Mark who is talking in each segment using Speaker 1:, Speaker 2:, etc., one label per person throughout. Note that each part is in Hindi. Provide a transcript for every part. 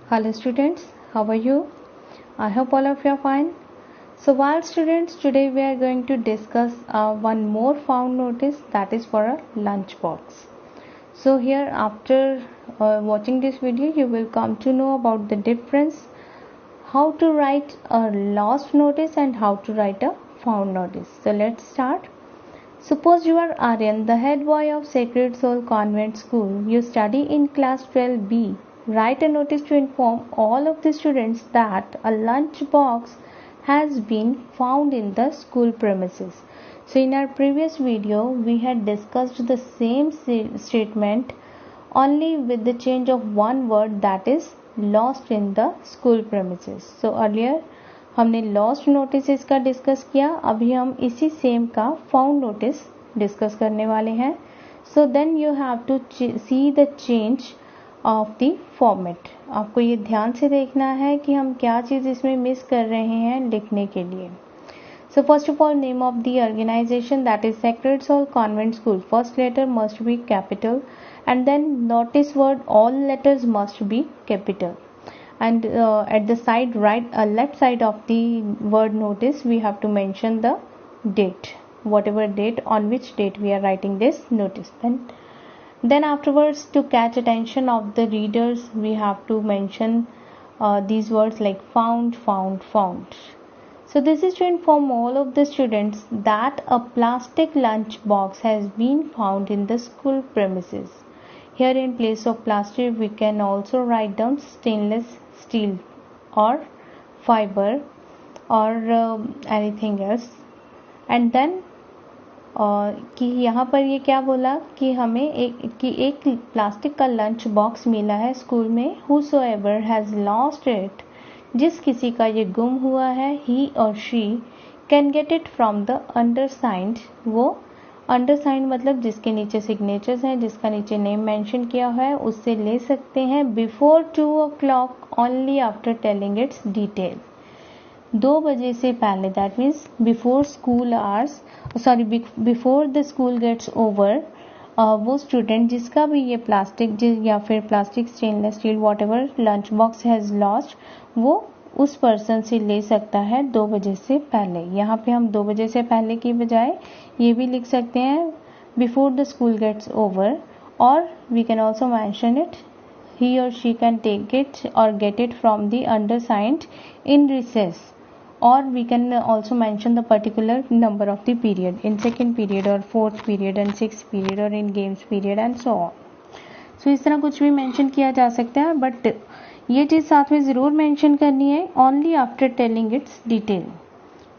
Speaker 1: Hello students, how are you? I hope all of you are fine. So while students, today we are going to discuss one more found notice, that is for a lunch box. So here after watching this video you will come to know about the difference, how to write a lost notice and how to write a found notice. So let's start. Suppose you are Aryan, the head boy of Sacred Soul Convent School. You study in class 12B. Write a notice to inform all of the students that a lunch box has been found in the school premises. So in our previous video, we had discussed the same statement only with the change of one word, that is lost in the school premises. So earlier हमने लॉस्ट नोटिस का डिस्कस किया, अभी हम इसी सेम का फाउंड नोटिस डिस्कस करने वाले हैं. So then you have to see the change of the format. आपको ये ध्यान से देखना है कि हम क्या चीज़ इसमें मिस कर रहे हैं लिखने के लिए. So first of all, name of the organization, that is sacred soul convent school. First letter must be capital and then notice word, all letters must be capital. And at the side left side of the word notice we have to mention the date, whatever date, on which date we are writing this notice. Then afterwards, to catch attention of the readers, we have to mention these words like found. So this is to inform all of the students that a plastic lunch box has been found in the school premises. Here in place of plastic we can also write down stainless steel or fiber or anything else. And then कि यहाँ पर ये क्या बोला कि हमें एक प्लास्टिक का लंच बॉक्स मिला है स्कूल में. Whosoever has lost it, जिस किसी का ये गुम हुआ है, he or she can get it from the undersigned. वो अंडरसाइंड मतलब जिसके नीचे सिग्नेचर्स हैं, जिसका नीचे नेम मेंशन किया हुआ है, उससे ले सकते हैं before 2 o'clock only after telling its detail. 2 बजे से पहले, that means before school hours, sorry before the school gets over. वो स्टूडेंट जिसका भी ये प्लास्टिक या फिर plastic, stainless steel, whatever lunch box has lost, वो उस पर्सन से ले सकता है 2 बजे से पहले. यहाँ पे हम 2 बजे से पहले की बजाय ये भी लिख सकते हैं before the school gets over, or we can also mention it he or she can take it or get it from the undersigned in recess, or we can also mention the particular number of the period, in second period or fourth period and six period or in games period and so on. So इस तरह कुछ भी मैंशन किया जा सकता है, बट ये चीज़ साथ में ज़रूर मेंशन करनी है, only after telling its detail.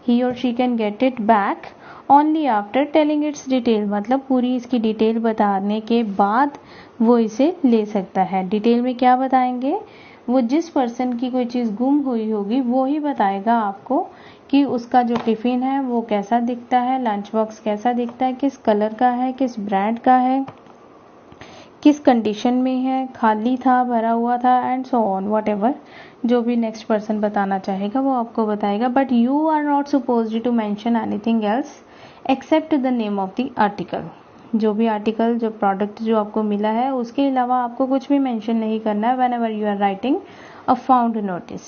Speaker 1: He or she can get it back only after telling its detail, मतलब पूरी इसकी डिटेल बताने के बाद वो इसे ले सकता है. डिटेल में क्या बताएंगे, वो जिस पर्सन की कोई चीज़ गुम हुई होगी वो ही बताएगा आपको कि उसका जो टिफ़िन है वो कैसा दिखता है, लंच बॉक्स कैसा दिखता है, किस कलर का है, किस ब्रांड का है, किस कंडीशन में है, खाली था, भरा हुआ था, and so on. Whatever जो भी नेक्स्ट पर्सन बताना चाहेगा वो आपको बताएगा. But you are not supposed to mention anything else except the name of the article. जो भी आर्टिकल, जो प्रोडक्ट जो आपको मिला है, उसके अलावा आपको कुछ भी मेंशन नहीं करना है whenever you are writing a found notice.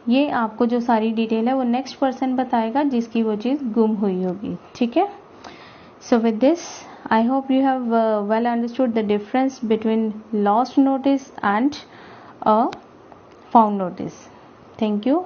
Speaker 1: ये आपको जो सारी डिटेल है वो नेक्स्ट पर्सन बताएगा जिसकी वो चीज़ गुम हुई होगी. ठीक है. So with this, I hope you have well understood the difference between lost notice and a found notice. Thank you.